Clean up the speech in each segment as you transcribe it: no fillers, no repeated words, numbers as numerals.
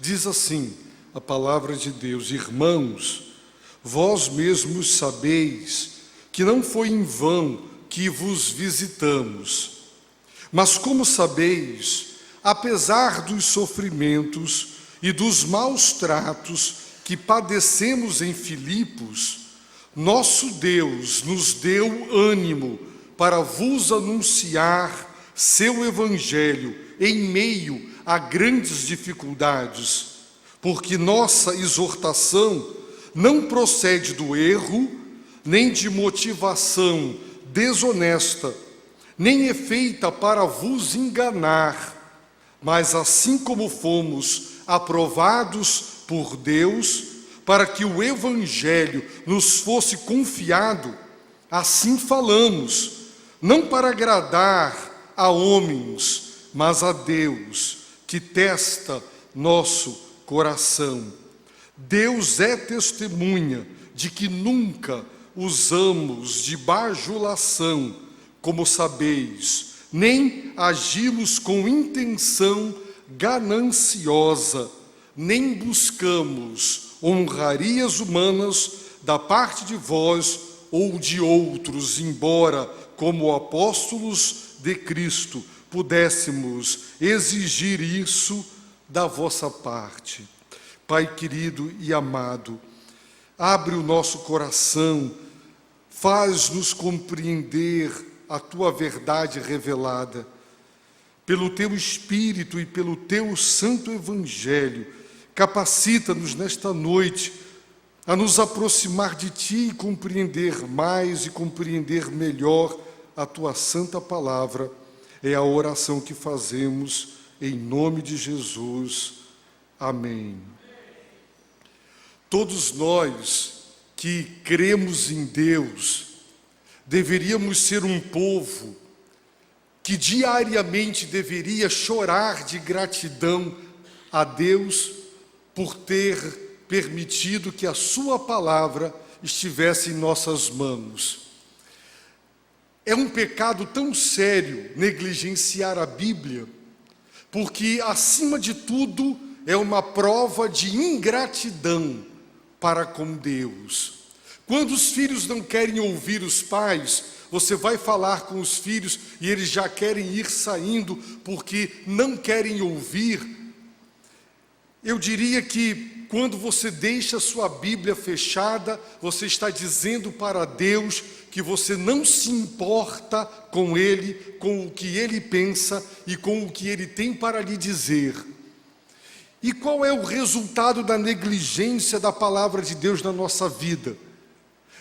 Diz assim a palavra de Deus: irmãos, vós mesmos sabeis que não foi em vão que vos visitamos. Mas como sabeis, apesar dos sofrimentos e dos maus tratos que padecemos em Filipos, nosso Deus nos deu ânimo para vos anunciar seu evangelho em meio a grandes dificuldades, porque nossa exortação não procede do erro, nem de motivação desonesta, nem é feita para vos enganar, mas assim como fomos aprovados por Deus, para que o evangelho nos fosse confiado, assim falamos, não para agradar a homens, mas a Deus, que testa nosso coração. Deus é testemunha de que nunca usamos de bajulação, como sabeis, nem agimos com intenção gananciosa, nem buscamos honrarias humanas da parte de vós ou de outros, embora, como apóstolos de Cristo, pudéssemos exigir isso da vossa parte. Pai querido e amado, abre o nosso coração, faz-nos compreender a Tua verdade revelada. Pelo Teu Espírito e pelo Teu Santo Evangelho, capacita-nos nesta noite a nos aproximar de Ti e compreender mais e compreender melhor a Tua Santa Palavra. É a oração que fazemos em nome de Jesus. Amém. Todos nós que cremos em Deus, deveríamos ser um povo que diariamente deveria chorar de gratidão a Deus por ter permitido que a sua palavra estivesse em nossas mãos. É um pecado tão sério negligenciar a Bíblia, porque, acima de tudo, é uma prova de ingratidão para com Deus. Quando os filhos não querem ouvir os pais, você vai falar com os filhos e eles já querem ir saindo porque não querem ouvir. Eu diria que quando você deixa a sua Bíblia fechada, você está dizendo para Deus que você não se importa com Ele, com o que Ele pensa e com o que Ele tem para lhe dizer. E qual é o resultado da negligência da palavra de Deus na nossa vida?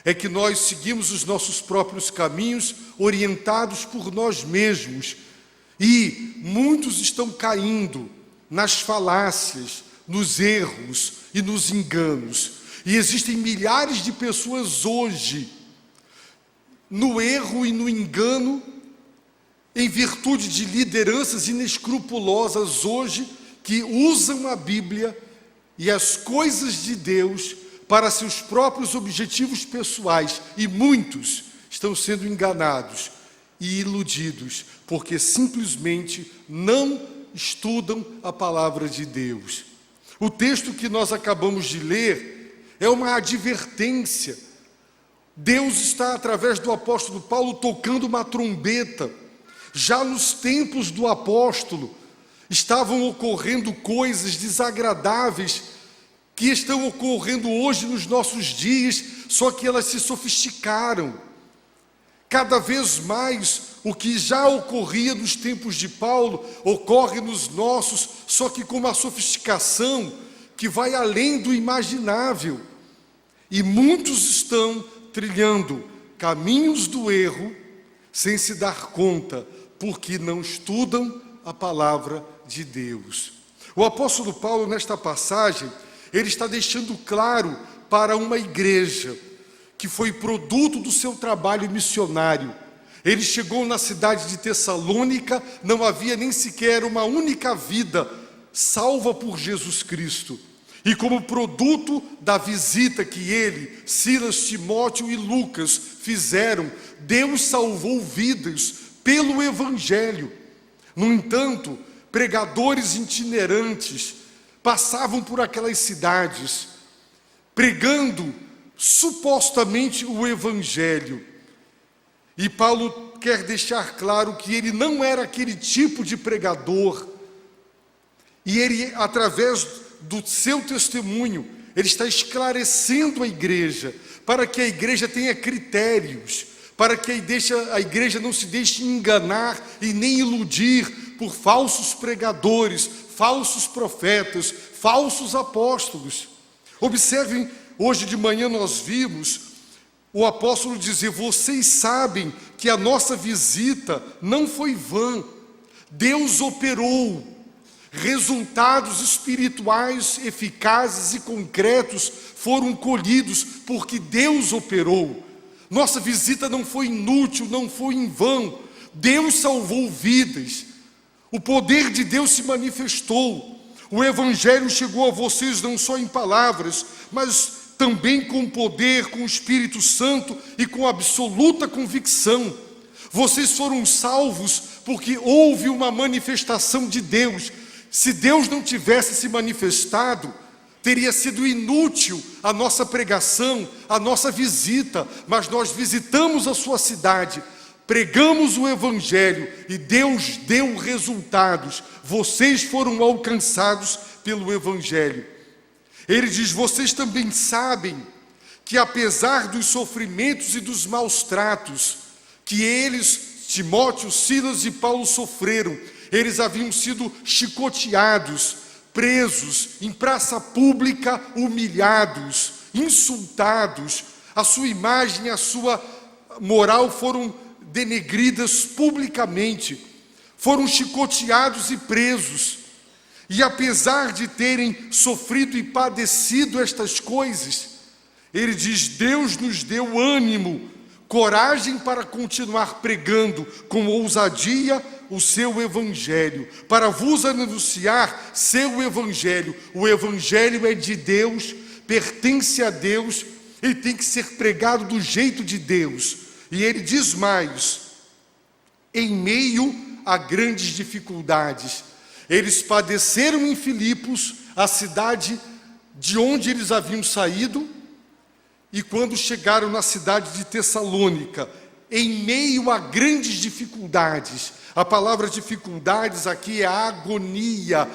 É que nós seguimos os nossos próprios caminhos, orientados por nós mesmos. E muitos estão caindo nas falácias, nos erros e nos enganos. E existem milhares de pessoas hoje no erro e no engano, em virtude de lideranças inescrupulosas hoje, que usam a Bíblia e as coisas de Deus para seus próprios objetivos pessoais, e muitos estão sendo enganados e iludidos, porque simplesmente não estudam a palavra de Deus. O texto que nós acabamos de ler é uma advertência. Deus está, através do apóstolo Paulo, tocando uma trombeta. Já nos tempos do apóstolo, estavam ocorrendo coisas desagradáveis que estão ocorrendo hoje nos nossos dias, só que elas se sofisticaram. Cada vez mais, o que já ocorria nos tempos de Paulo, ocorre nos nossos, só que com uma sofisticação que vai além do imaginável. E muitos estão trilhando caminhos do erro, sem se dar conta, porque não estudam a palavra de Deus. O apóstolo Paulo, nesta passagem, ele está deixando claro para uma igreja que foi produto do seu trabalho missionário. Ele chegou na cidade de Tessalônica, não havia nem sequer uma única vida salva por Jesus Cristo. E como produto da visita que ele, Silas, Timóteo e Lucas fizeram, Deus salvou vidas pelo Evangelho. No entanto, pregadores itinerantes passavam por aquelas cidades, pregando supostamente o Evangelho. E Paulo quer deixar claro que ele não era aquele tipo de pregador. E ele, através do seu testemunho, ele está esclarecendo a igreja, para que a igreja tenha critérios, para que a igreja não se deixe enganar e nem iludir por falsos pregadores, falsos profetas, falsos apóstolos. Observem, hoje de manhã nós vimos o apóstolo dizer: vocês sabem que a nossa visita não foi vã, Deus operou. Resultados espirituais eficazes e concretos foram colhidos porque Deus operou. Nossa visita não foi inútil, não foi em vão. Deus salvou vidas. O poder de Deus se manifestou. O Evangelho chegou a vocês não só em palavras, mas também com poder, com o Espírito Santo e com absoluta convicção. Vocês foram salvos porque houve uma manifestação de Deus. Se Deus não tivesse se manifestado, teria sido inútil a nossa pregação, a nossa visita, mas nós visitamos a sua cidade, pregamos o Evangelho e Deus deu resultados. Vocês foram alcançados pelo Evangelho. Ele diz: vocês também sabem que apesar dos sofrimentos e dos maus tratos que eles, Timóteo, Silas e Paulo sofreram, eles haviam sido chicoteados, presos, em praça pública, humilhados, insultados, a sua imagem, a sua moral foram denegridas publicamente, foram chicoteados e presos. E apesar de terem sofrido e padecido estas coisas, ele diz: Deus nos deu ânimo, coragem para continuar pregando com ousadia o seu Evangelho, para vos anunciar seu Evangelho. O Evangelho é de Deus, pertence a Deus, ele tem que ser pregado do jeito de Deus. E ele diz mais: em meio a grandes dificuldades, eles padeceram em Filipos, a cidade de onde eles haviam saído, e quando chegaram na cidade de Tessalônica, em meio a grandes dificuldades. A palavra dificuldades aqui é agonia,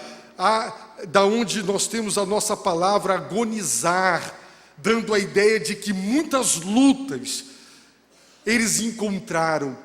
da onde nós temos a nossa palavra agonizar, dando a ideia de que muitas lutas eles encontraram,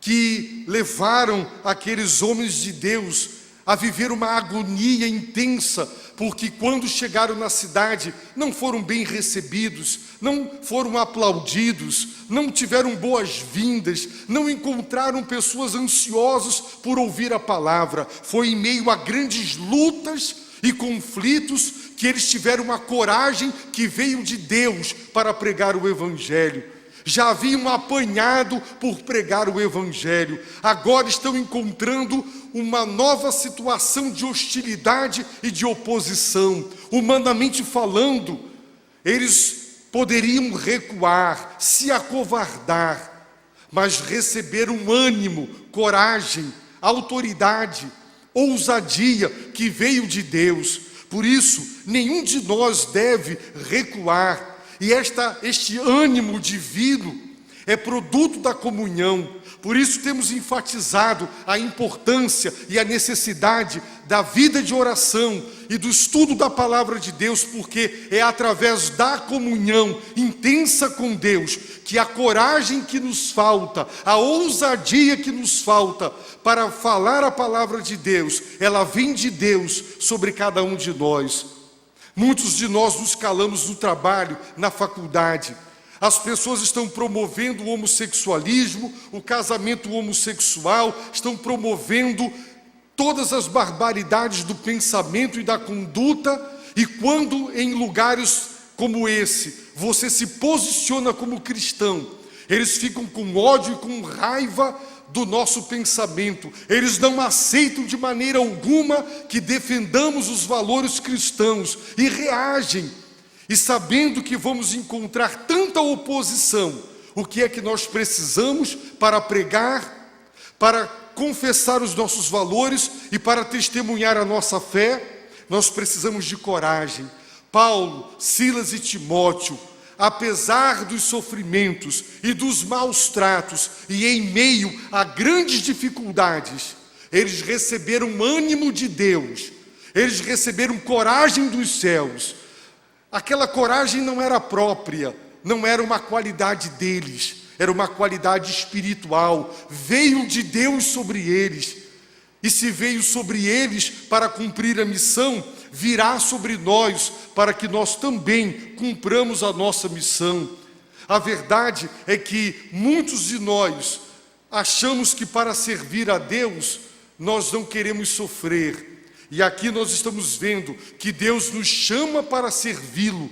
que levaram aqueles homens de Deus a viver uma agonia intensa, porque quando chegaram na cidade, não foram bem recebidos, não foram aplaudidos, não tiveram boas-vindas, não encontraram pessoas ansiosas por ouvir a palavra. Foi em meio a grandes lutas e conflitos que eles tiveram uma coragem que veio de Deus para pregar o Evangelho. Já haviam apanhado por pregar o Evangelho, agora estão encontrando uma nova situação de hostilidade e de oposição. Humanamente falando, eles poderiam recuar, se acovardar, mas receberam ânimo, coragem, autoridade, ousadia que veio de Deus. Por isso, nenhum de nós deve recuar. E este ânimo divino é produto da comunhão. Por isso temos enfatizado a importância e a necessidade da vida de oração e do estudo da palavra de Deus, porque é através da comunhão intensa com Deus que a coragem que nos falta, a ousadia que nos falta para falar a palavra de Deus, ela vem de Deus sobre cada um de nós. Muitos de nós nos calamos no trabalho, na faculdade. As pessoas estão promovendo o homossexualismo, o casamento homossexual, estão promovendo todas as barbaridades do pensamento e da conduta. E quando em lugares como esse, você se posiciona como cristão, eles ficam com ódio e com raiva do nosso pensamento. Eles não aceitam de maneira alguma que defendamos os valores cristãos e reagem. E sabendo que vamos encontrar tanta oposição, o que é que nós precisamos para pregar, para confessar os nossos valores e para testemunhar a nossa fé? nós precisamos de coragem. Paulo, Silas e Timóteo, apesar dos sofrimentos e dos maus tratos, e em meio a grandes dificuldades, eles receberam ânimo de Deus, eles receberam coragem dos céus. Aquela coragem não era própria, não era uma qualidade deles, era uma qualidade espiritual, veio de Deus sobre eles. E se veio sobre eles para cumprir a missão, virá sobre nós para que nós também cumpramos a nossa missão. A verdade é que muitos de nós achamos que para servir a Deus, nós não queremos sofrer. E aqui nós estamos vendo que Deus nos chama para servi-lo.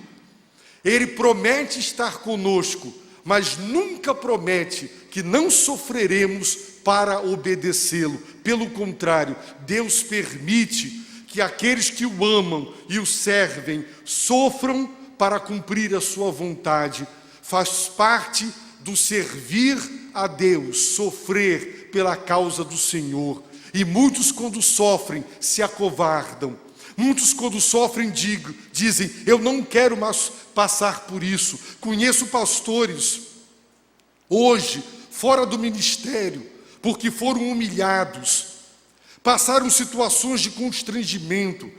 Ele promete estar conosco, mas nunca promete que não sofreremos para obedecê-lo. Pelo contrário, Deus permite que aqueles que o amam e o servem sofram para cumprir a sua vontade. Faz parte do servir a Deus, sofrer pela causa do Senhor. E muitos, quando sofrem, se acovardam. Muitos, quando sofrem, dizem: eu não quero mais passar por isso. Conheço pastores hoje fora do ministério porque foram humilhados, passaram situações de constrangimento,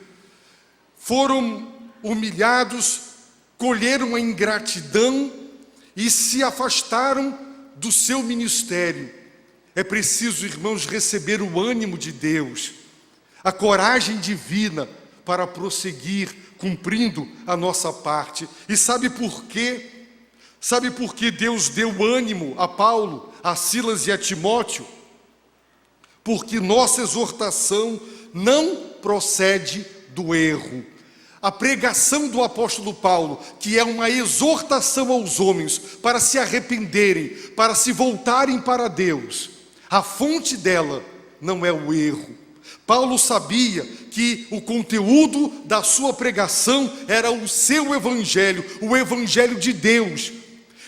foram humilhados, colheram a ingratidão e se afastaram do seu ministério. É preciso, irmãos, receber o ânimo de Deus, a coragem divina para prosseguir cumprindo a nossa parte. E sabe por quê? Sabe por que Deus deu ânimo a Paulo, a Silas e a Timóteo? Porque nossa exortação não procede do erro. A pregação do apóstolo Paulo, que é uma exortação aos homens para se arrependerem, para se voltarem para Deus, a fonte dela não é o erro. Paulo sabia que o conteúdo da sua pregação era o seu evangelho, o evangelho de Deus.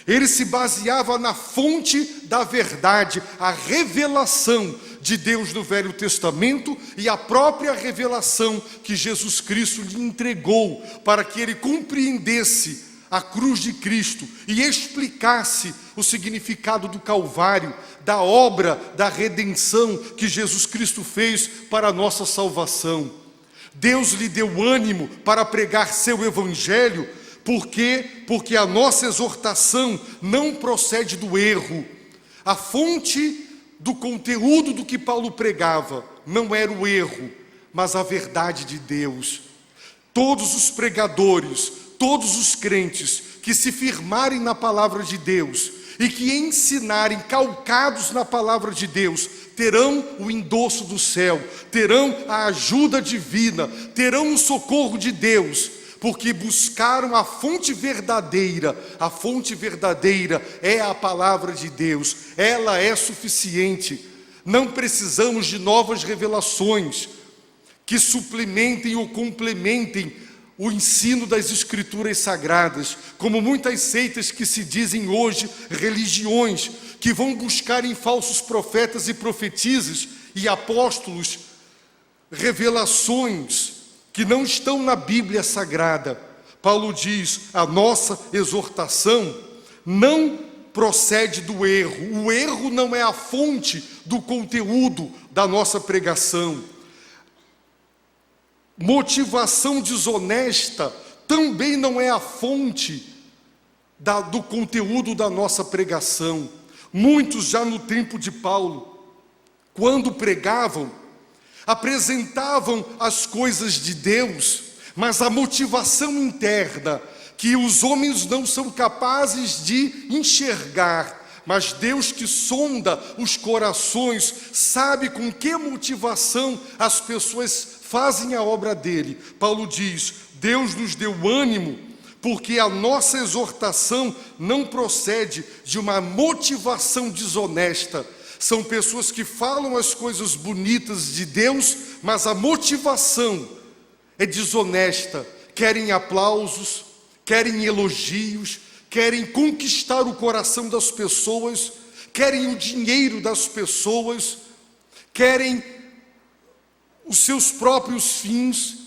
Ele se baseava na fonte da verdade, a revelação de Deus no Velho Testamento e a própria revelação que Jesus Cristo lhe entregou para que ele compreendesse a cruz de Cristo e explicasse o significado do Calvário, da obra da redenção que Jesus Cristo fez para a nossa salvação. Deus lhe deu ânimo para pregar seu evangelho. Por quê? Porque a nossa exortação não procede do erro. A fonte do conteúdo do que Paulo pregava não era o erro, mas a verdade de Deus. Todos os pregadores, todos os crentes que se firmarem na palavra de Deus e que ensinarem calcados na palavra de Deus, terão o endosso do céu, terão a ajuda divina, terão o socorro de Deus, porque buscaram a fonte verdadeira. A fonte verdadeira é a palavra de Deus, ela é suficiente. Não precisamos de novas revelações que suplementem ou complementem o ensino das Escrituras Sagradas, como muitas seitas que se dizem hoje religiões, que vão buscar em falsos profetas e profetisas e apóstolos revelações que não estão na Bíblia Sagrada. Paulo diz: a nossa exortação não procede do erro. O erro não é a fonte do conteúdo da nossa pregação. Motivação desonesta também não é a fonte do conteúdo da nossa pregação. Muitos já no tempo de Paulo, quando pregavam, apresentavam as coisas de Deus, mas a motivação interna, que os homens não são capazes de enxergar, mas Deus que sonda os corações, sabe com que motivação as pessoas fazem a obra dele. Paulo diz: Deus nos deu ânimo, porque a nossa exortação não procede de uma motivação desonesta. São pessoas que falam as coisas bonitas de Deus, mas a motivação é desonesta. Querem aplausos, querem elogios, querem conquistar o coração das pessoas, querem o dinheiro das pessoas, querem os seus próprios fins,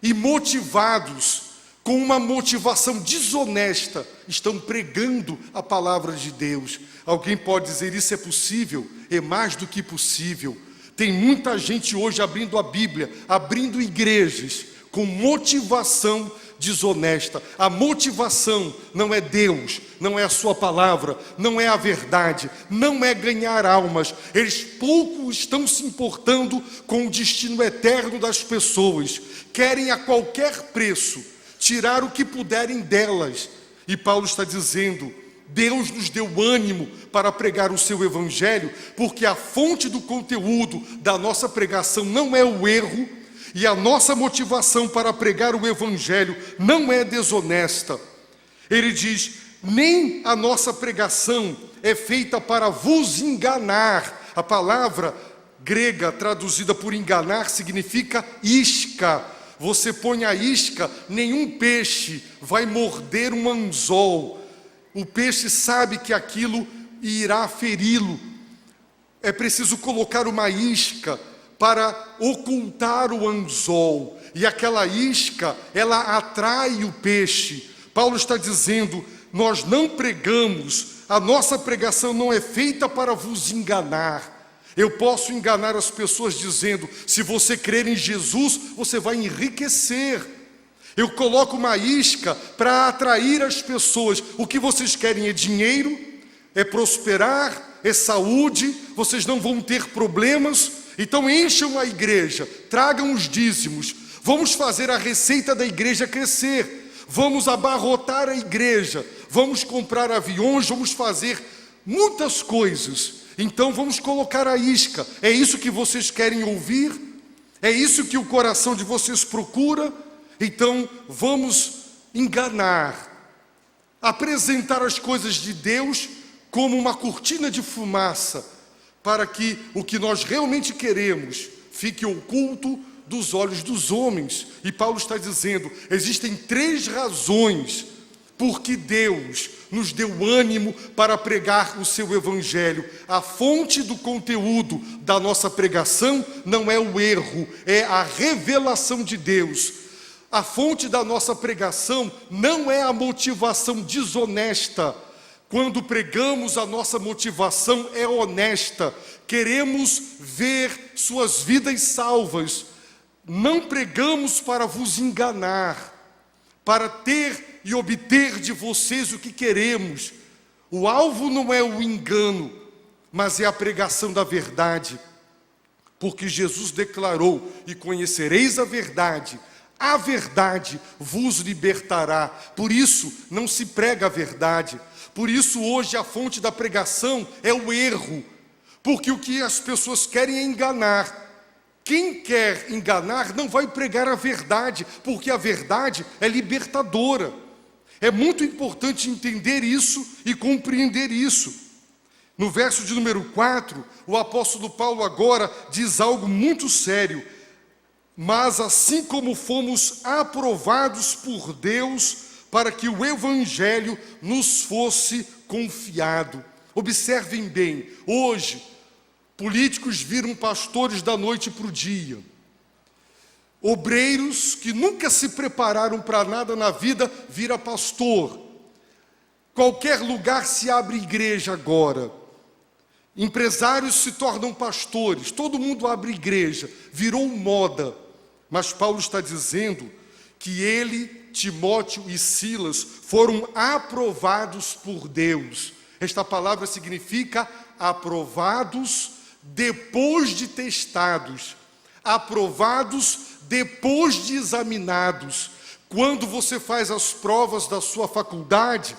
e motivados com uma motivação desonesta, estão pregando a palavra de Deus. Alguém pode dizer, isso é possível? É mais do que possível. Tem muita gente hoje abrindo a Bíblia, abrindo igrejas, com motivação desonesta. A motivação não é Deus, não é a sua palavra, não é a verdade, não é ganhar almas. Eles pouco estão se importando com o destino eterno das pessoas. Querem a qualquer preço tirar o que puderem delas. E Paulo está dizendo, Deus nos deu ânimo para pregar o seu evangelho, porque a fonte do conteúdo da nossa pregação não é o erro, e a nossa motivação para pregar o evangelho não é desonesta. Ele diz, nem a nossa pregação é feita para vos enganar. A palavra grega traduzida por enganar significa isca. Você põe a isca, nenhum peixe vai morder um anzol. O peixe sabe que aquilo irá feri-lo. É preciso colocar uma isca para ocultar o anzol. E aquela isca, ela atrai o peixe. Paulo está dizendo, nós não pregamos, a nossa pregação não é feita para vos enganar. Eu posso enganar as pessoas dizendo, se você crer em Jesus, você vai enriquecer. Eu coloco uma isca para atrair as pessoas. O que vocês querem é dinheiro, é prosperar, é saúde, vocês não vão ter problemas. Então encham a igreja, tragam os dízimos. Vamos fazer a receita da igreja crescer. Vamos abarrotar a igreja. Vamos comprar aviões, vamos fazer muitas coisas. Então vamos colocar a isca. É isso que vocês querem ouvir? É isso que o coração de vocês procura? Então vamos enganar, apresentar as coisas de Deus como uma cortina de fumaça, para que o que nós realmente queremos fique oculto dos olhos dos homens. E Paulo está dizendo, existem 3 razões porque Deus nos deu ânimo para pregar o seu evangelho. A fonte do conteúdo da nossa pregação não é o erro, é a revelação de Deus. A fonte da nossa pregação não é a motivação desonesta. Quando pregamos, a nossa motivação é honesta. Queremos ver suas vidas salvas. Não pregamos para vos enganar, para ter e obter de vocês o que queremos. O alvo não é o engano, mas é a pregação da verdade. Porque Jesus declarou, e conhecereis a verdade vos libertará. Por isso, não se prega a verdade. Por isso, hoje, a fonte da pregação é o erro. Porque o que as pessoas querem é enganar. Quem quer enganar não vai pregar a verdade, porque a verdade é libertadora. É muito importante entender isso e compreender isso. No verso de número 4, o apóstolo Paulo agora diz algo muito sério. Mas assim como fomos aprovados por Deus para que o evangelho nos fosse confiado. Observem bem, hoje, políticos viram pastores da noite para o dia. Obreiros que nunca se prepararam para nada na vida, vira pastor. Qualquer lugar se abre igreja agora. Empresários se tornam pastores, todo mundo abre igreja, virou moda. Mas Paulo está dizendo que ele, Timóteo e Silas foram aprovados por Deus. Esta palavra significa aprovados depois de testados, aprovados depois de examinados. Quando você faz as provas da sua faculdade,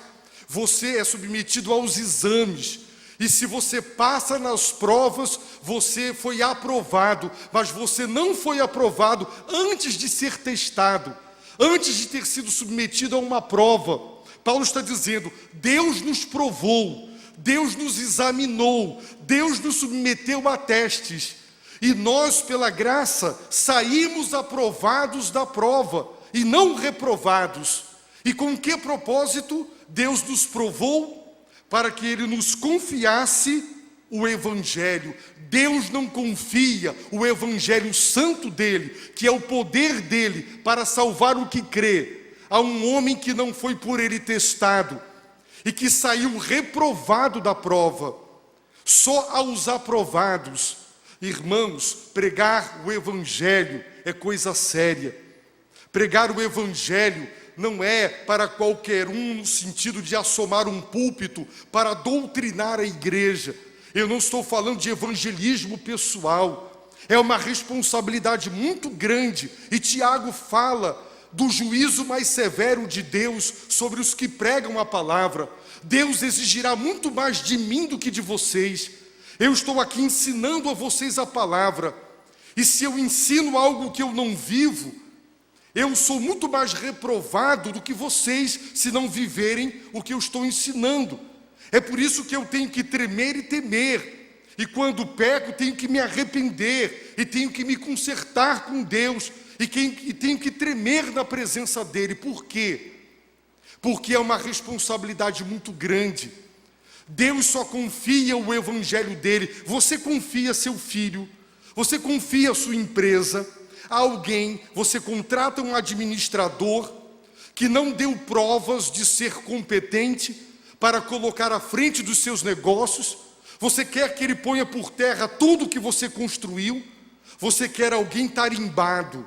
você é submetido aos exames. E se você passa nas provas, você foi aprovado. Mas você não foi aprovado antes de ser testado, antes de ter sido submetido a uma prova. Paulo está dizendo, Deus nos provou, Deus nos examinou, Deus nos submeteu a testes. E nós, pela graça, saímos aprovados da prova e não reprovados. E com que propósito Deus nos provou? Para que Ele nos confiasse o Evangelho. Deus não confia o Evangelho Santo dele, que é o poder dele para salvar o que crê, a um homem que não foi por ele testado e que saiu reprovado da prova. Só aos aprovados. Irmãos, pregar o Evangelho é coisa séria. Pregar o Evangelho não é para qualquer um no sentido de assomar um púlpito para doutrinar a igreja. Eu não estou falando de evangelismo pessoal. É uma responsabilidade muito grande. E Tiago fala do juízo mais severo de Deus sobre os que pregam a palavra. Deus exigirá muito mais de mim do que de vocês. Eu estou aqui ensinando a vocês a palavra. E se eu ensino algo que eu não vivo, eu sou muito mais reprovado do que vocês, se não viverem o que eu estou ensinando. É por isso que eu tenho que tremer e temer. E quando peco, tenho que me arrepender. E tenho que me consertar com Deus. E tenho que tremer na presença dEle. Por quê? Porque é uma responsabilidade muito grande. Deus só confia o Evangelho dEle. Você confia seu filho. Você confia a sua empresa. Alguém, você contrata um administrador que não deu provas de ser competente para colocar à frente dos seus negócios. Você quer que ele ponha por terra tudo que você construiu. Você quer alguém tarimbado,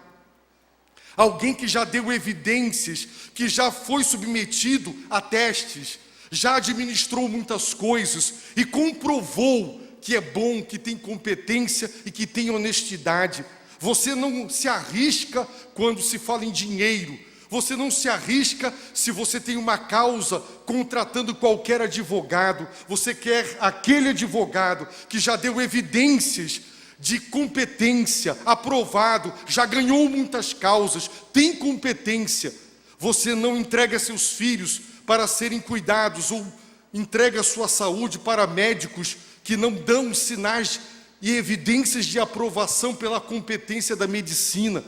alguém que já deu evidências, que já foi submetido a testes, já administrou muitas coisas e comprovou que é bom, que tem competência e que tem honestidade. Você não se arrisca quando se fala em dinheiro. Você não se arrisca se você tem uma causa contratando qualquer advogado. Você quer aquele advogado que já deu evidências de competência, aprovado, já ganhou muitas causas, tem competência. Você não entrega seus filhos para serem cuidados ou entrega sua saúde para médicos que não dão sinais e evidências de aprovação pela competência da medicina.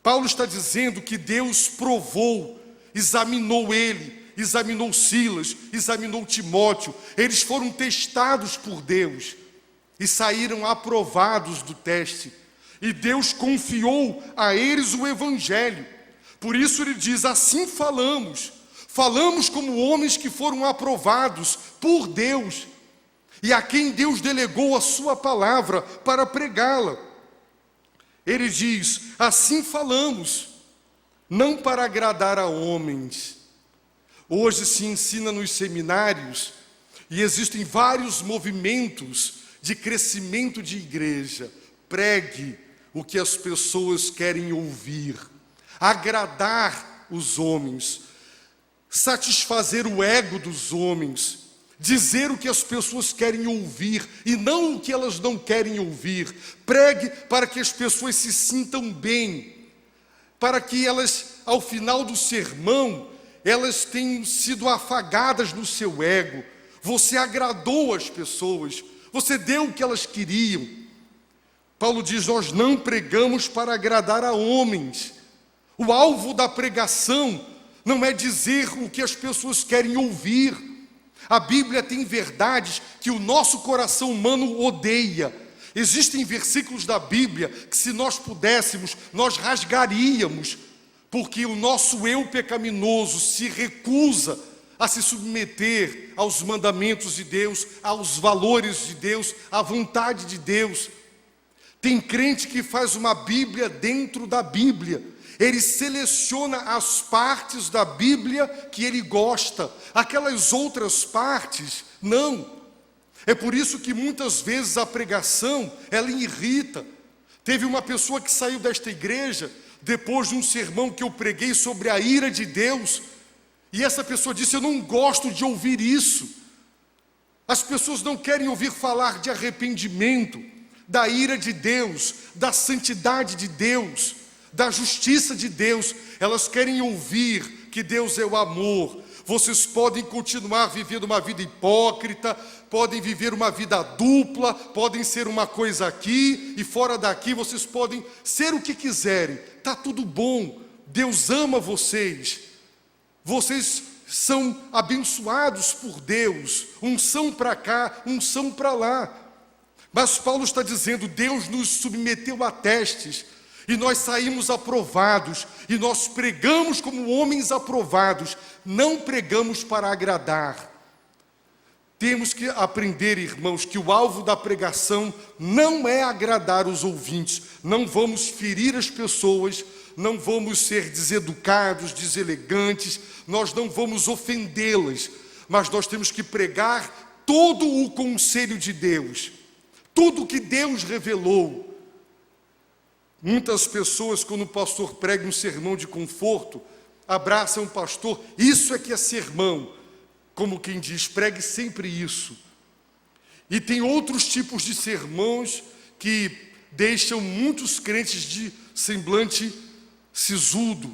Paulo está dizendo que Deus provou, examinou ele, examinou Silas, examinou Timóteo. Eles foram testados por Deus e saíram aprovados do teste. E Deus confiou a eles o Evangelho. Por isso ele diz, assim falamos. Falamos como homens que foram aprovados por Deus e a quem Deus delegou a sua palavra para pregá-la. Ele diz, assim falamos, não para agradar a homens. Hoje se ensina nos seminários e existem vários movimentos de crescimento de igreja. Pregue o que as pessoas querem ouvir, agradar os homens, satisfazer o ego dos homens, dizer o que as pessoas querem ouvir e não o que elas não querem ouvir. Pregue para que as pessoas se sintam bem, para que elas, ao final do sermão, elas tenham sido afagadas no seu ego. Você agradou as pessoas, você deu o que elas queriam. Paulo diz, nós não pregamos para agradar a homens. O alvo da pregação não é dizer o que as pessoas querem ouvir. A Bíblia tem verdades que o nosso coração humano odeia. Existem versículos da Bíblia que, se nós pudéssemos, nós rasgaríamos, porque o nosso eu pecaminoso se recusa a se submeter aos mandamentos de Deus, aos valores de Deus, à vontade de Deus. Tem crente que faz uma Bíblia dentro da Bíblia. Ele seleciona as partes da Bíblia que ele gosta, aquelas outras partes, não. É por isso que muitas vezes a pregação, ela irrita. Teve uma pessoa que saiu desta igreja, depois de um sermão que eu preguei sobre a ira de Deus, e essa pessoa disse, eu não gosto de ouvir isso. As pessoas não querem ouvir falar de arrependimento, da ira de Deus, da santidade de Deus, da justiça de Deus. Elas querem ouvir que Deus é o amor. Vocês podem continuar vivendo uma vida hipócrita, podem viver uma vida dupla, podem ser uma coisa aqui e fora daqui, vocês podem ser o que quiserem. Está tudo bom, Deus ama vocês. Vocês são abençoados por Deus, unção para cá, unção para lá. Mas Paulo está dizendo, Deus nos submeteu a testes, e nós saímos aprovados, e nós pregamos como homens aprovados, não pregamos para agradar. Temos que aprender, irmãos, que o alvo da pregação não é agradar os ouvintes. Não vamos ferir as pessoas, não vamos ser deseducados, deselegantes, nós não vamos ofendê-las, mas nós temos que pregar todo o conselho de Deus, tudo que Deus revelou. Muitas pessoas, quando o pastor prega um sermão de conforto, abraçam o pastor, isso é que é sermão. Como quem diz, pregue sempre isso. E tem outros tipos de sermões que deixam muitos crentes de semblante sisudo.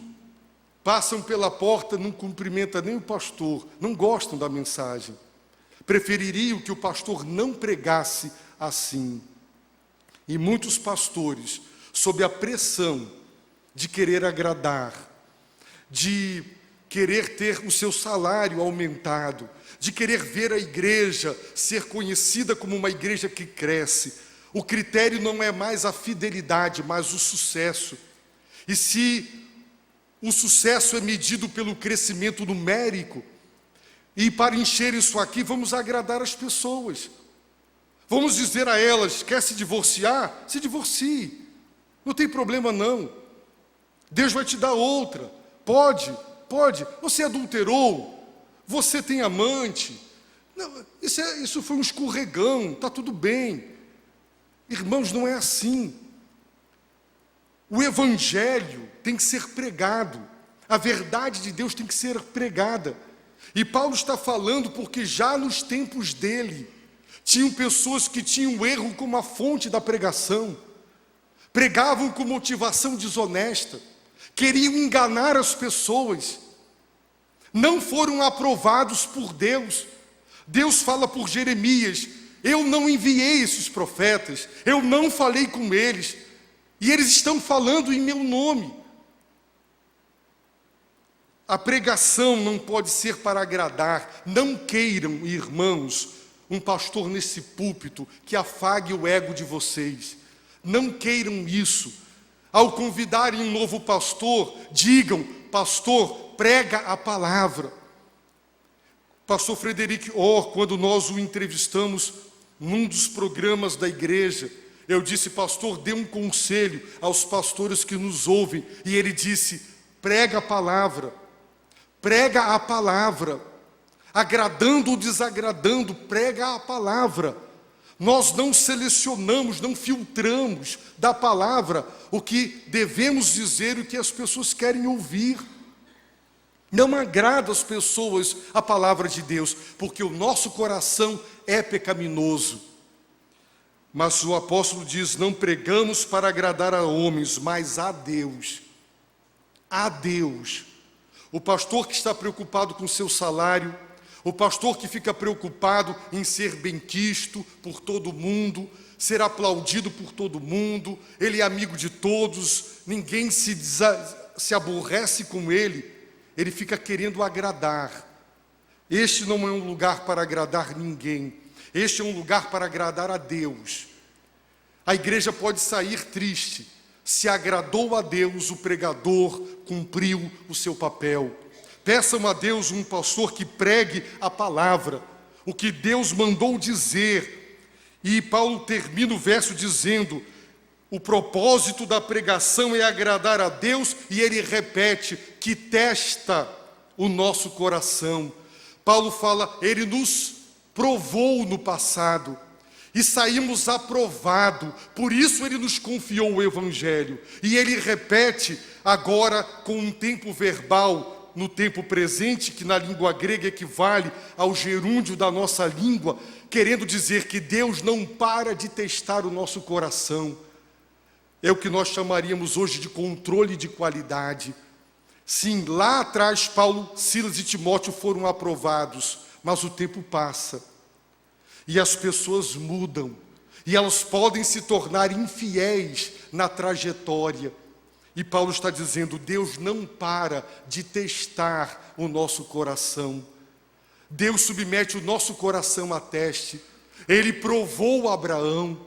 Passam pela porta, não cumprimenta nem o pastor, não gostam da mensagem. Prefeririam que o pastor não pregasse assim. E muitos pastores, sob a pressão de querer agradar, de querer ter o seu salário aumentado, de querer ver a igreja ser conhecida como uma igreja que cresce. O critério não é mais a fidelidade, mas o sucesso. E se o sucesso é medido pelo crescimento numérico, e para encher isso aqui, vamos agradar as pessoas. Vamos dizer a elas, quer se divorciar? Se divorcie. Não tem problema não. Deus vai te dar outra. Pode. Você adulterou, você tem amante, não, isso foi um escorregão, está tudo bem. Irmãos, não é assim. O evangelho tem que ser pregado, a verdade de Deus tem que ser pregada. E Paulo está falando porque já nos tempos dele, tinham pessoas que tinham o erro como a fonte da pregação, pregavam com motivação desonesta, queriam enganar as pessoas, não foram aprovados por Deus. Deus fala por Jeremias, eu não enviei esses profetas, eu não falei com eles, e eles estão falando em meu nome. A pregação não pode ser para agradar. Não queiram, irmãos, um pastor nesse púlpito que afague o ego de vocês. Não queiram isso. Ao convidarem um novo pastor, digam, pastor, prega a palavra. Pastor Frederic Orr, quando nós o entrevistamos num dos programas da igreja, eu disse, pastor, dê um conselho aos pastores que nos ouvem. E ele disse, prega a palavra. Prega a palavra. Agradando ou desagradando, prega a palavra. Nós não selecionamos, não filtramos da palavra o que devemos dizer e o que as pessoas querem ouvir. Não agrada às pessoas a palavra de Deus, porque o nosso coração é pecaminoso. Mas o apóstolo diz, não pregamos para agradar a homens, mas a Deus. A Deus. O pastor que está preocupado com o seu salário, o pastor que fica preocupado em ser benquisto por todo mundo, ser aplaudido por todo mundo, ele é amigo de todos, ninguém se aborrece com ele, ele fica querendo agradar. Este não é um lugar para agradar ninguém, este é um lugar para agradar a Deus. A igreja pode sair triste, se agradou a Deus, o pregador cumpriu o seu papel. Peçam a Deus um pastor que pregue a palavra, o que Deus mandou dizer. E Paulo termina o verso dizendo, o propósito da pregação é agradar a Deus, e ele repete, que testa o nosso coração. Paulo fala, ele nos provou no passado, e saímos aprovados, por isso ele nos confiou o evangelho. E ele repete agora com um tempo verbal, no tempo presente, que na língua grega equivale ao gerúndio da nossa língua, querendo dizer que Deus não para de testar o nosso coração. É o que nós chamaríamos hoje de controle de qualidade. Sim, lá atrás Paulo, Silas e Timóteo foram aprovados, mas o tempo passa, e as pessoas mudam, e elas podem se tornar infiéis na trajetória. E Paulo está dizendo, Deus não para de testar o nosso coração. Deus submete o nosso coração a teste. Ele provou Abraão.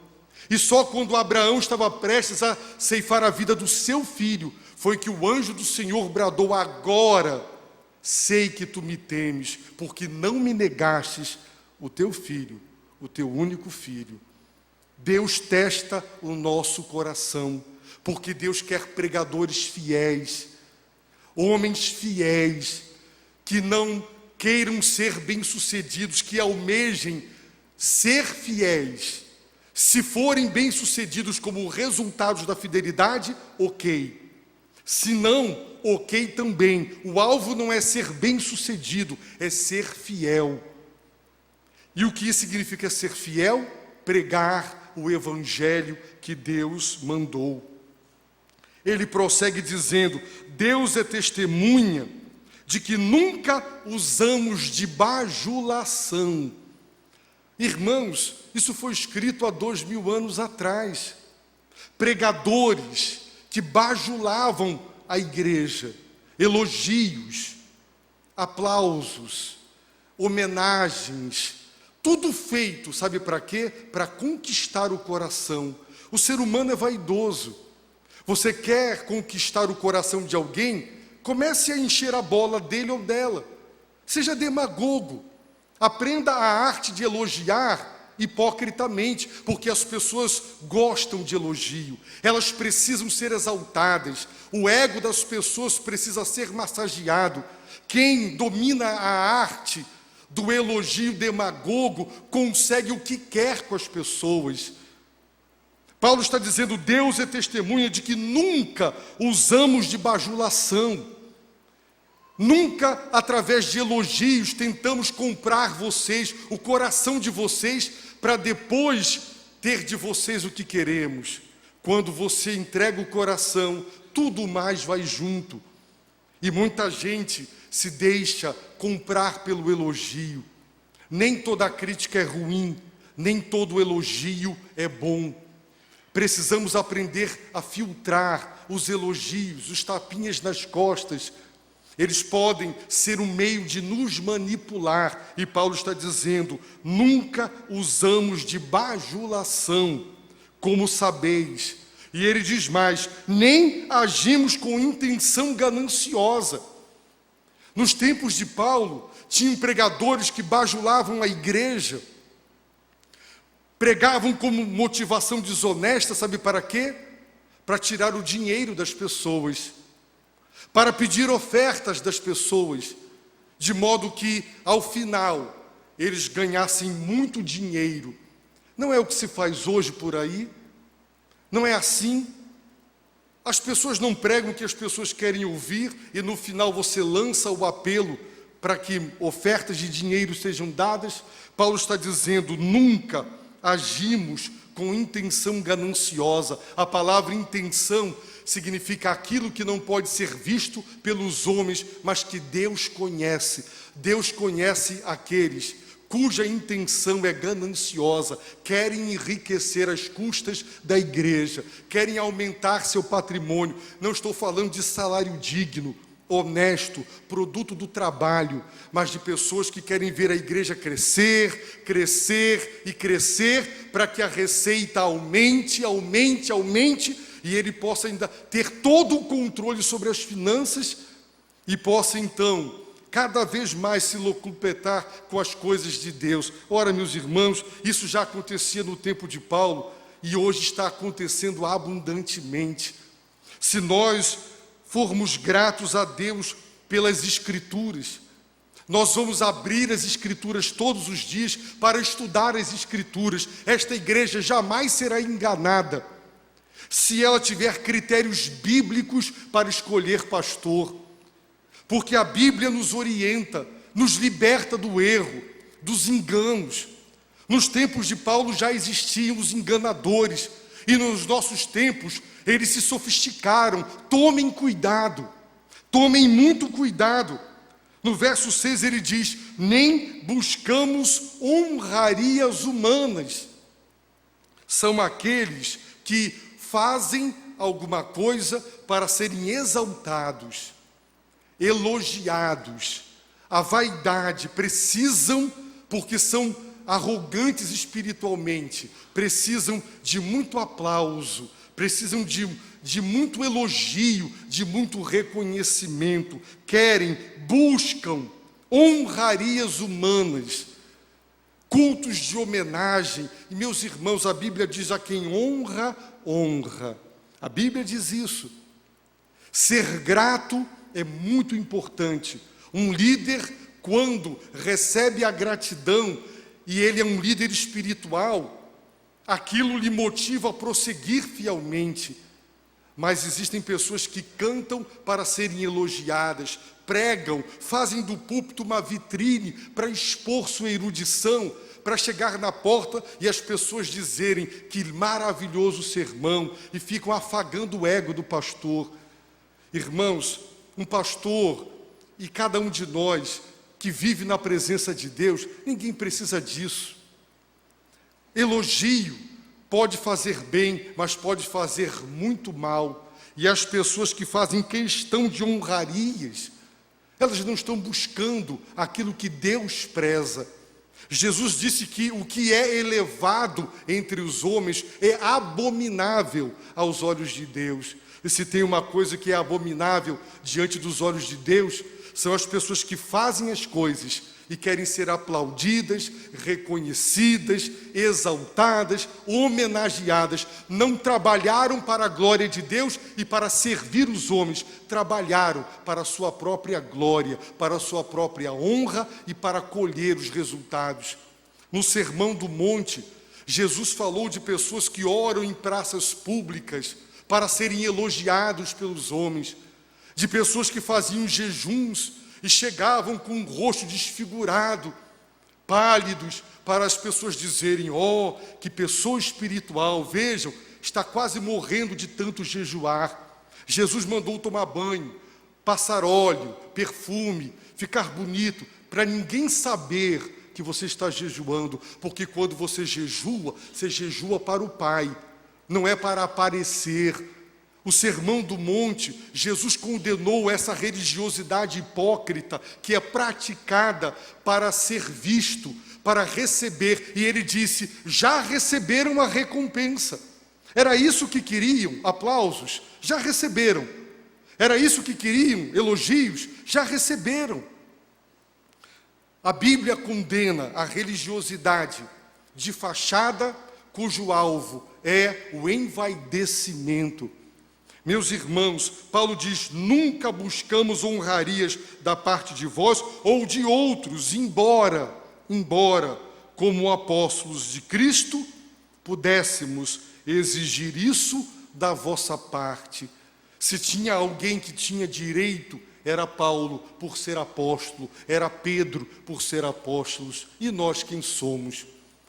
E só quando Abraão estava prestes a ceifar a vida do seu filho, foi que o anjo do Senhor bradou, agora sei que tu me temes, porque não me negastes o teu filho, o teu único filho. Deus testa o nosso coração, porque Deus quer pregadores fiéis, homens fiéis, que não queiram ser bem-sucedidos, que almejem ser fiéis. Se forem bem-sucedidos como resultados da fidelidade, ok. Se não, ok também. O alvo não é ser bem-sucedido, é ser fiel. E o que significa ser fiel? Pregar o evangelho que Deus mandou. Ele prossegue dizendo, Deus é testemunha de que nunca usamos de bajulação. Irmãos, isso foi escrito há 2000 anos atrás. Pregadores que bajulavam a igreja, elogios, aplausos, homenagens, tudo feito, sabe para quê? Para conquistar o coração. O ser humano é vaidoso. Você quer conquistar o coração de alguém? Comece a encher a bola dele ou dela. Seja demagogo. Aprenda a arte de elogiar hipocritamente, porque as pessoas gostam de elogio. Elas precisam ser exaltadas. O ego das pessoas precisa ser massageado. Quem domina a arte do elogio demagogo consegue o que quer com as pessoas. Paulo está dizendo, Deus é testemunha de que nunca usamos de bajulação. Nunca, através de elogios, tentamos comprar vocês, o coração de vocês, para depois ter de vocês o que queremos. Quando você entrega o coração, tudo mais vai junto. E muita gente se deixa comprar pelo elogio. Nem toda crítica é ruim, nem todo elogio é bom. Precisamos aprender a filtrar os elogios, os tapinhas nas costas. Eles podem ser um meio de nos manipular. E Paulo está dizendo, nunca usamos de bajulação, como sabeis. E ele diz mais, nem agimos com intenção gananciosa. Nos tempos de Paulo, tinham pregadores que bajulavam a igreja, pregavam como motivação desonesta, sabe para quê? Para tirar o dinheiro das pessoas, para pedir ofertas das pessoas, de modo que, ao final, eles ganhassem muito dinheiro. Não é o que se faz hoje por aí? Não é assim? As pessoas não pregam o que as pessoas querem ouvir e no final você lança o apelo para que ofertas de dinheiro sejam dadas. Paulo está dizendo, nunca agimos com intenção gananciosa. A palavra intenção significa aquilo que não pode ser visto pelos homens, mas que Deus conhece. Deus conhece aqueles cuja intenção é gananciosa, querem enriquecer às custas da igreja, querem aumentar seu patrimônio. Não estou falando de salário digno, honesto, produto do trabalho, mas de pessoas que querem ver a igreja crescer, crescer e crescer, para que a receita aumente, aumente, aumente, e ele possa ainda ter todo o controle sobre as finanças e possa então cada vez mais se locupetar com as coisas de Deus. Ora, meus irmãos, isso já acontecia no tempo de Paulo e hoje está acontecendo abundantemente. Se nós formos gratos a Deus pelas Escrituras, nós vamos abrir as Escrituras todos os dias para estudar as Escrituras. Esta igreja jamais será enganada se ela tiver critérios bíblicos para escolher pastor. Porque a Bíblia nos orienta, nos liberta do erro, dos enganos. Nos tempos de Paulo já existiam os enganadores, e nos nossos tempos eles se sofisticaram. Tomem cuidado, tomem muito cuidado. No verso 6 ele diz, nem buscamos honrarias humanas. São aqueles que fazem alguma coisa para serem exaltados, elogiados. A vaidade, precisam, porque são arrogantes espiritualmente, precisam de muito aplauso, precisam de muito elogio, de muito reconhecimento, buscam honrarias humanas, cultos de homenagem. E, meus irmãos, a Bíblia diz: a quem honra, honra. A Bíblia diz isso. Ser grato é muito importante. Um líder, quando recebe a gratidão, e ele é um líder espiritual, aquilo lhe motiva a prosseguir fielmente. Mas existem pessoas que cantam para serem elogiadas, pregam, fazem do púlpito uma vitrine para expor sua erudição, para chegar na porta e as pessoas dizerem que maravilhoso sermão, e ficam afagando o ego do pastor. Irmãos, um pastor e cada um de nós que vive na presença de Deus, ninguém precisa disso. Elogio pode fazer bem, mas pode fazer muito mal. E as pessoas que fazem questão de honrarias, elas não estão buscando aquilo que Deus preza. Jesus disse que o que é elevado entre os homens é abominável aos olhos de Deus. E se tem uma coisa que é abominável diante dos olhos de Deus, são as pessoas que fazem as coisas e querem ser aplaudidas, reconhecidas, exaltadas, homenageadas. Não trabalharam para a glória de Deus e para servir os homens, trabalharam para a sua própria glória, para a sua própria honra e para colher os resultados. No Sermão do Monte, Jesus falou de pessoas que oram em praças públicas para serem elogiados pelos homens, de pessoas que faziam jejuns e chegavam com o rosto desfigurado, pálidos, para as pessoas dizerem: oh, que pessoa espiritual, vejam, está quase morrendo de tanto jejuar. Jesus mandou tomar banho, passar óleo, perfume, ficar bonito, para ninguém saber que você está jejuando, porque quando você jejua para o Pai, não é para aparecer. O Sermão do Monte, Jesus condenou essa religiosidade hipócrita que é praticada para ser visto, para receber. E ele disse: já receberam a recompensa. Era isso que queriam, aplausos? Já receberam. Era isso que queriam, elogios? Já receberam. A Bíblia condena a religiosidade de fachada, cujo alvo é o envaidecimento. Meus irmãos, Paulo diz: nunca buscamos honrarias da parte de vós ou de outros, embora, como apóstolos de Cristo, pudéssemos exigir isso da vossa parte. Se tinha alguém que tinha direito, era Paulo, por ser apóstolo, era Pedro, por ser apóstolos. E nós quem somos?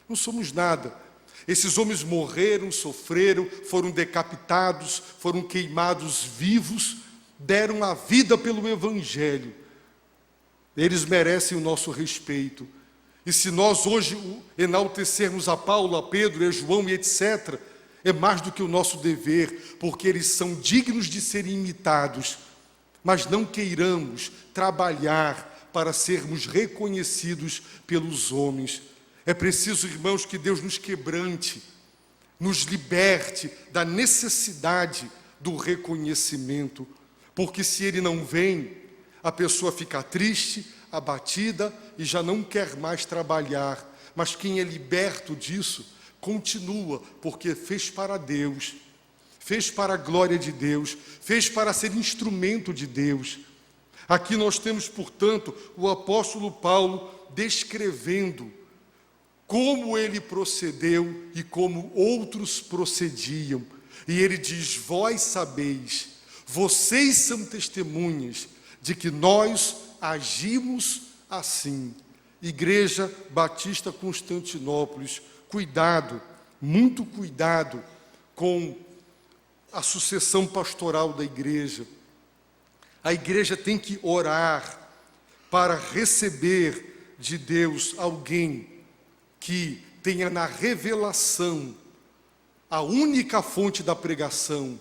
Não somos nada. Esses homens morreram, sofreram, foram decapitados, foram queimados vivos, deram a vida pelo Evangelho. Eles merecem o nosso respeito. E se nós hoje enaltecermos a Paulo, a Pedro, a João e etc., é mais do que o nosso dever, porque eles são dignos de serem imitados. Mas não queiramos trabalhar para sermos reconhecidos pelos homens. É preciso, irmãos, que Deus nos quebrante, nos liberte da necessidade do reconhecimento, porque se Ele não vem, a pessoa fica triste, abatida e já não quer mais trabalhar. Mas quem é liberto disso, continua, porque fez para Deus, fez para a glória de Deus, fez para ser instrumento de Deus. Aqui nós temos, portanto, o apóstolo Paulo descrevendo como ele procedeu e como outros procediam. E ele diz: vós sabeis, vocês são testemunhas de que nós agimos assim. Igreja Batista Constantinópolis, cuidado, muito cuidado com a sucessão pastoral da igreja. A igreja tem que orar para receber de Deus alguém que tenha na revelação a única fonte da pregação,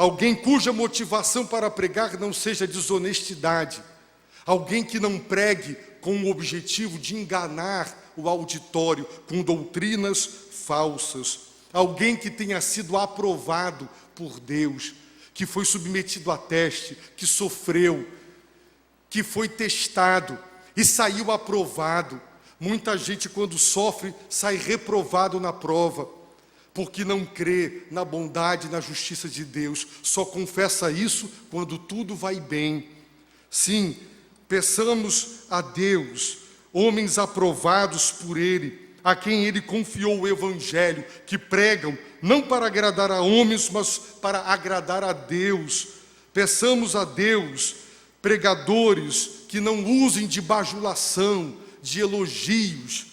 alguém cuja motivação para pregar não seja desonestidade, alguém que não pregue com o objetivo de enganar o auditório com doutrinas falsas, alguém que tenha sido aprovado por Deus, que foi submetido a teste, que sofreu, que foi testado e saiu aprovado. Muita gente, quando sofre, sai reprovado na prova, porque não crê na bondade e na justiça de Deus, só confessa isso quando tudo vai bem. Sim, peçamos a Deus, homens aprovados por Ele, a quem Ele confiou o Evangelho, que pregam não para agradar a homens, mas para agradar a Deus. Peçamos a Deus pregadores que não usem de bajulação, de elogios,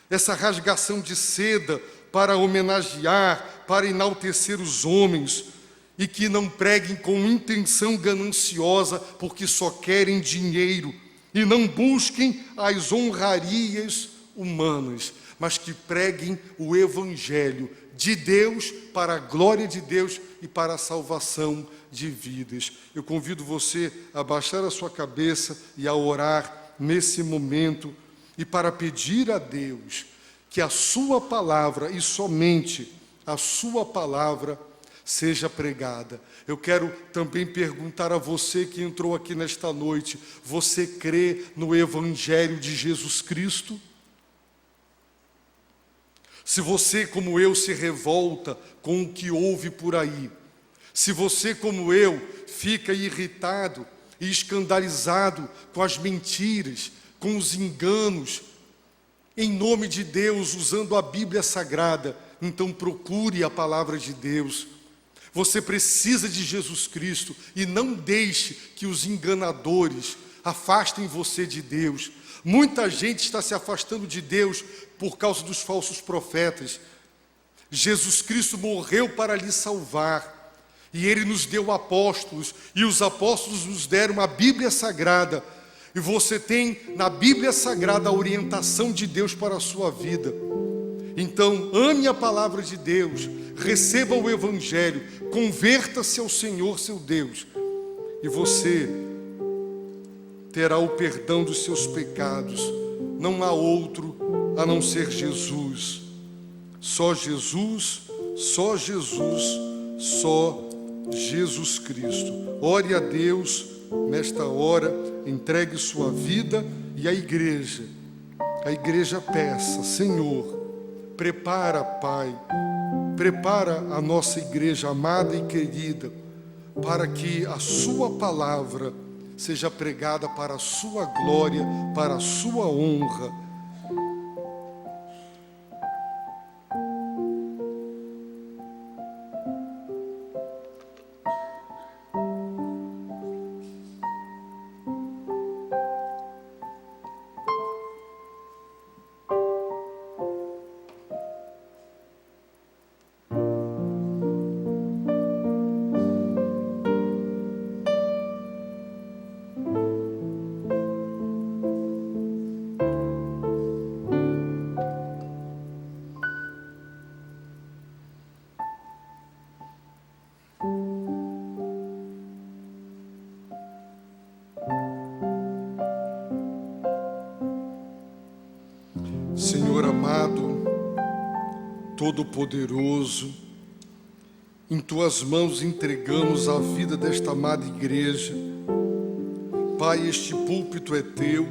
essa rasgação de seda para homenagear, para enaltecer os homens, e que não preguem com intenção gananciosa, porque só querem dinheiro, e não busquem as honrarias humanas, mas que preguem o Evangelho de Deus para a glória de Deus e para a salvação de vidas. Eu convido você a baixar a sua cabeça e a orar nesse momento e para pedir a Deus que a sua palavra e somente a sua palavra seja pregada. Eu quero também perguntar a você que entrou aqui nesta noite: você crê no Evangelho de Jesus Cristo? Se você, como eu, se revolta com o que ouve por aí, se você, como eu, fica irritado e escandalizado com as mentiras, com os enganos, em nome de Deus, usando a Bíblia Sagrada, então procure a palavra de Deus. Você precisa de Jesus Cristo e não deixe que os enganadores afastem você de Deus. Muita gente está se afastando de Deus por causa dos falsos profetas. Jesus Cristo morreu para lhe salvar, e Ele nos deu apóstolos, e os apóstolos nos deram a Bíblia Sagrada, e você tem na Bíblia Sagrada a orientação de Deus para a sua vida. Então, ame a palavra de Deus, receba o Evangelho, converta-se ao Senhor seu Deus, e você terá o perdão dos seus pecados. Não há outro a não ser Jesus. Só Jesus, só Jesus, só Jesus Cristo. Ore a Deus nesta hora, entregue sua vida, e a igreja peça: Senhor, prepara, Pai, prepara a nossa igreja amada e querida, para que a sua palavra seja pregada para a sua glória, para a sua honra. Senhor amado, Todo-Poderoso, em Tuas mãos entregamos a vida desta amada igreja. Pai, este púlpito é Teu,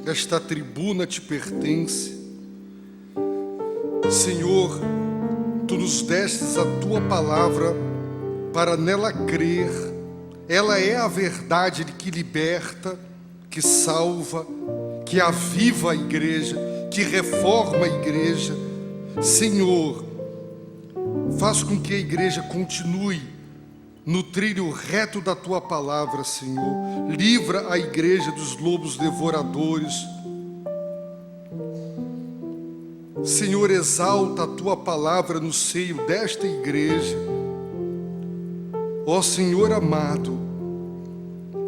esta tribuna te pertence. Senhor, Tu nos destes a Tua palavra para nela crer. Ela é a verdade que liberta, que salva, que aviva a igreja, que reforma a igreja. Senhor, faz com que a igreja continue no trilho reto da Tua palavra, Senhor. Livra a igreja dos lobos devoradores. Senhor, exalta a Tua palavra no seio desta igreja. Ó Senhor amado,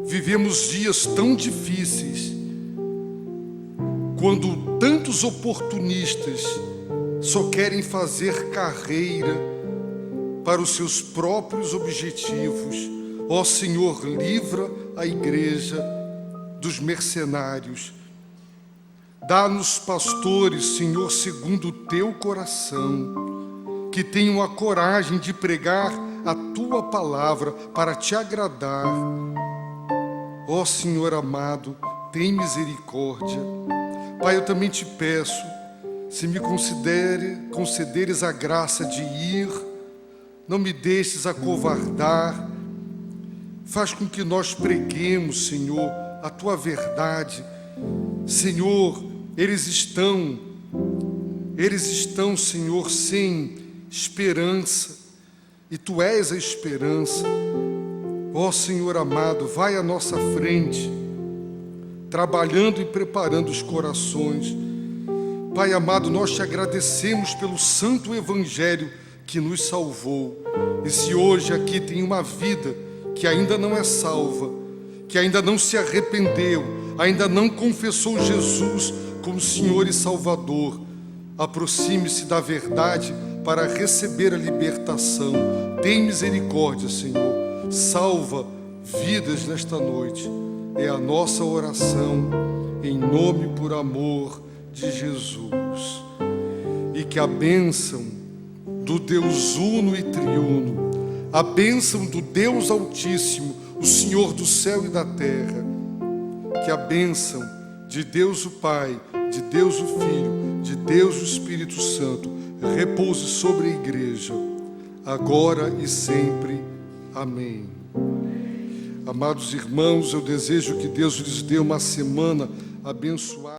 vivemos dias tão difíceis, quando tantos oportunistas só querem fazer carreira para os seus próprios objetivos. Ó Senhor, livra a igreja dos mercenários. Dá-nos pastores, Senhor, segundo o teu coração, que tenham a coragem de pregar a tua palavra para te agradar. Ó Senhor amado, tem misericórdia. Pai, eu também te peço, se me concederes a graça de ir, não me deixes acovardar. Faz com que nós preguemos, Senhor, a tua verdade. Senhor, eles estão, Senhor, sem esperança, e tu és a esperança. Ó Senhor amado, vai à nossa frente, trabalhando e preparando os corações. Pai amado, nós te agradecemos pelo santo evangelho que nos salvou. E se hoje aqui tem uma vida que ainda não é salva, que ainda não se arrependeu, ainda não confessou Jesus como Senhor e Salvador, aproxime-se da verdade para receber a libertação. Tem misericórdia, Senhor. Salva vidas nesta noite. É a nossa oração, em nome e por amor de Jesus. E que a bênção do Deus uno e triuno, a bênção do Deus Altíssimo, o Senhor do céu e da terra, que a bênção de Deus o Pai, de Deus o Filho, de Deus o Espírito Santo, repouse sobre a igreja, agora e sempre. Amém. Amados irmãos, eu desejo que Deus lhes dê uma semana abençoada.